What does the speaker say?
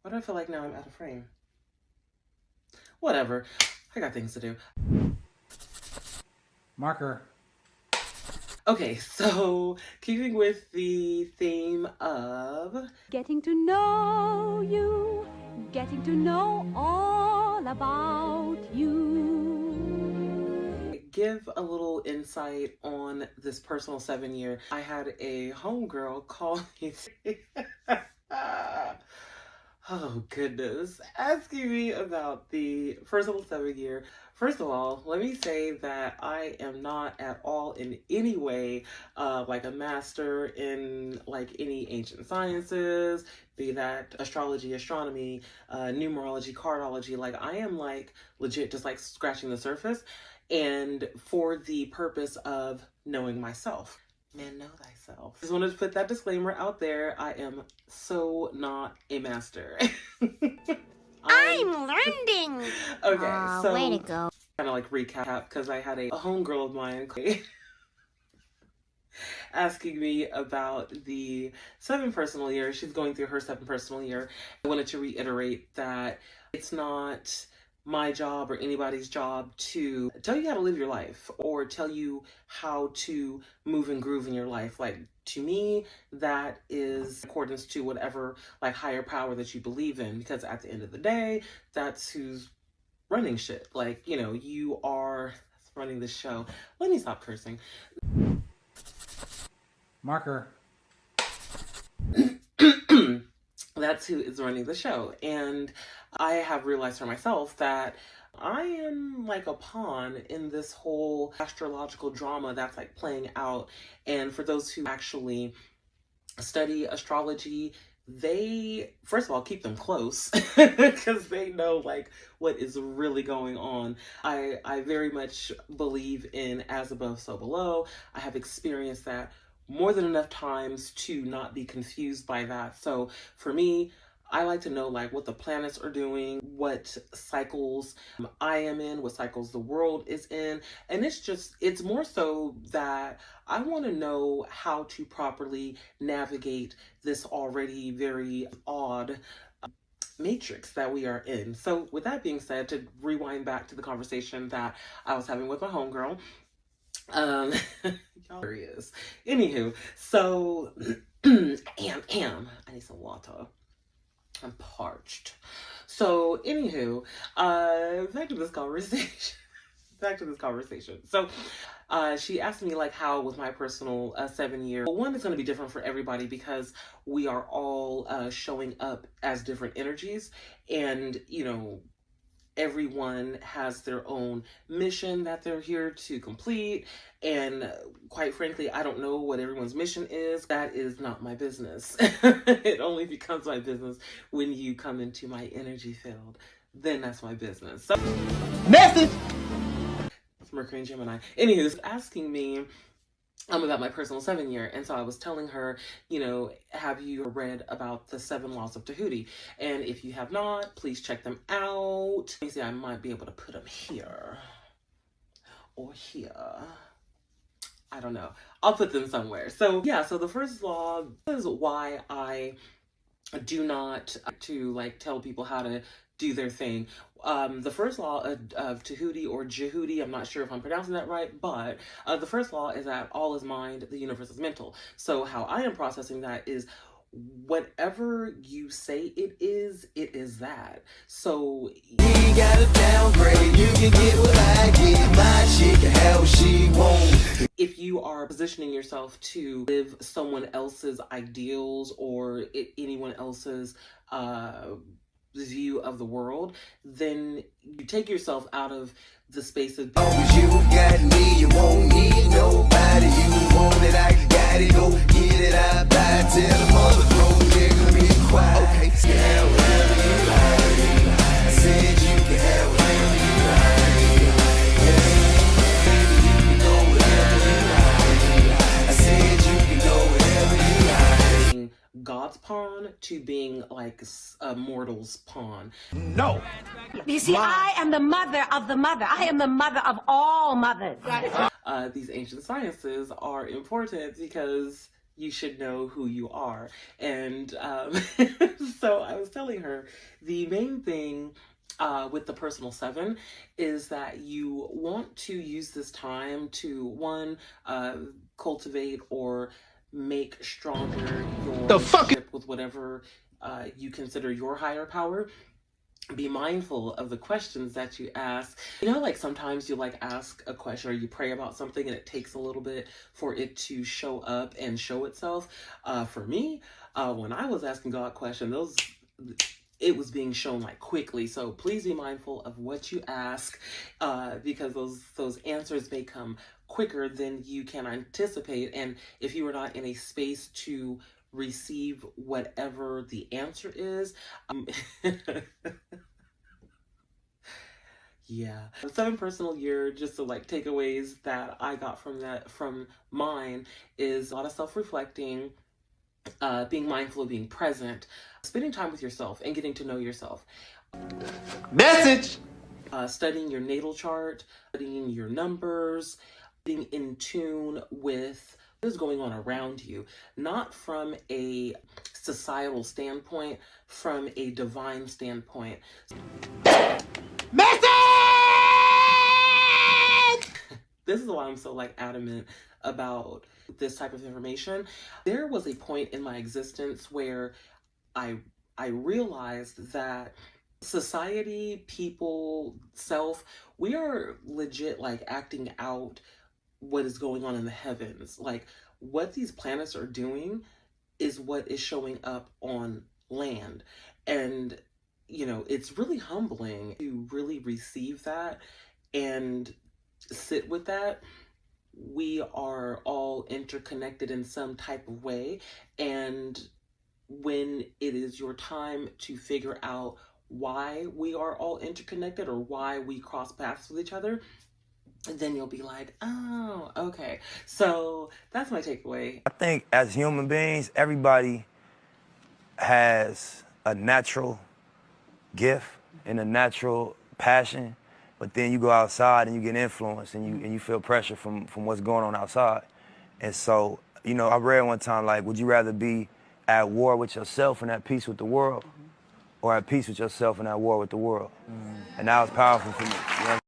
Why do I feel like now I'm out of frame? Whatever. I got things to do. Marker. Okay, so keeping with the theme of getting to know you, getting to know all about you. Give a little insight on this personal 7-year. I had a homegirl call me. Oh goodness, asking me about the personal 7-year. First of all, let me say that I am not at all in any way like a master in like any ancient sciences, be that astrology, astronomy, numerology, cardology. Like I am like legit just like scratching the surface, and for the purpose of knowing myself. Man, know thyself. Just wanted to put that disclaimer out there. I am so not a master. I'm learning. Okay, so way to go. Kind of like recap, because I had a homegirl of mine asking me about the 7 personal year. She's going through her 7 personal year. I wanted to reiterate that it's not my job or anybody's job to tell you how to live your life or tell you how to move and groove in your life. Like, to me, that is in accordance to whatever like higher power that you believe in, because at the end of the day, that's who's running shit. Like, you know, you are running the show. Let me stop cursing. Marker. That's who is running the show. And I have realized for myself that I am like a pawn in this whole astrological drama that's like playing out. And for those who actually study astrology, they, first of all, keep them close because they know like what is really going on. I very much believe in as above, so below. I have experienced that more than enough times to not be confused by that. So for me, I like to know like what the planets are doing, what cycles I am in, what cycles the world is in. And it's more so that I want to know how to properly navigate this already very odd matrix that we are in. So with that being said, to rewind back to the conversation that I was having with my homegirl, y'all serious. Anywho, so I need some water. I'm parched. So, anywho, back to this conversation. So, she asked me like how was my personal 7-year. Well, one is going to be different for everybody because we are all showing up as different energies, and you know, everyone has their own mission that they're here to complete. And quite frankly, I don't know what everyone's mission is. That is not my business. It only becomes my business when you come into my energy field. Then that's my business. So, Message! it's Mercury and Gemini. Anywho, asking me about my personal 7-year. And so I was telling her, you know, have you read about the 7 laws of Tahuti? And if you have not, please check them out. Let me see, I might be able to put them here or here. I don't know. I'll put them somewhere. So yeah, so the first law is why I do not to like tell people how to do their thing. The first law of Tahuti or Jehuti, I'm not sure if I'm pronouncing that right, but the first law is that all is mind, the universe is mental. So how I am processing that is whatever you say it is that. So you gotta downgrade, you can get what I get, my chick can have what she wants. If you are positioning yourself to live someone else's ideals or anyone else's view of the world, then you take yourself out of the space of you got me, you won't need nobody. You want it, I got it, go get it, I buy it. Tell the mother bro, nigga, be quiet. Okay, you can have whatever you like. I said you can have whatever you like. Yeah, you can go whatever you like. I said you can go whatever you like. God's pawn to being like a mortal's pawn. No! You see, I am the mother of the mother. I am the mother of all mothers. These ancient sciences are important because you should know who you are. And so So I was telling her the main thing with the personal 7 is that you want to use this time to, one, cultivate or make stronger your relationship with whatever you consider your higher power. Be mindful of the questions that you ask. You know, like sometimes you like ask a question or you pray about something and it takes a little bit for it to show up and show itself. For me, when I was asking God questions, it was being shown like quickly. So please be mindful of what you ask, because those answers may come quicker than you can anticipate. And if you are not in a space to receive whatever the answer is, yeah. The 7 personal year, just the like takeaways that I got from mine, is a lot of self-reflecting, being mindful of being present, spending time with yourself and getting to know yourself. Message! Studying your natal chart, studying your numbers, being in tune with what is going on around you, not from a societal standpoint, from a divine standpoint. Message! This is why I'm so like adamant about this type of information. There was a point in my existence where I realized that society, people, self, we are legit like acting out what is going on in the heavens. Like what these planets are doing is what is showing up on land. And you know, it's really humbling to really receive that and sit with that. We are all interconnected in some type of way. And when it is your time to figure out why we are all interconnected or why we cross paths with each other, then you'll be like, oh, okay. So that's my takeaway. I think as human beings, everybody has a natural gift and a natural passion, but then you go outside and you get influenced and you feel pressure from what's going on outside. And so, you know, I read one time, like, would you rather be at war with yourself and at peace with the world, or at peace with yourself and at war with the world? And that was powerful for me. You know?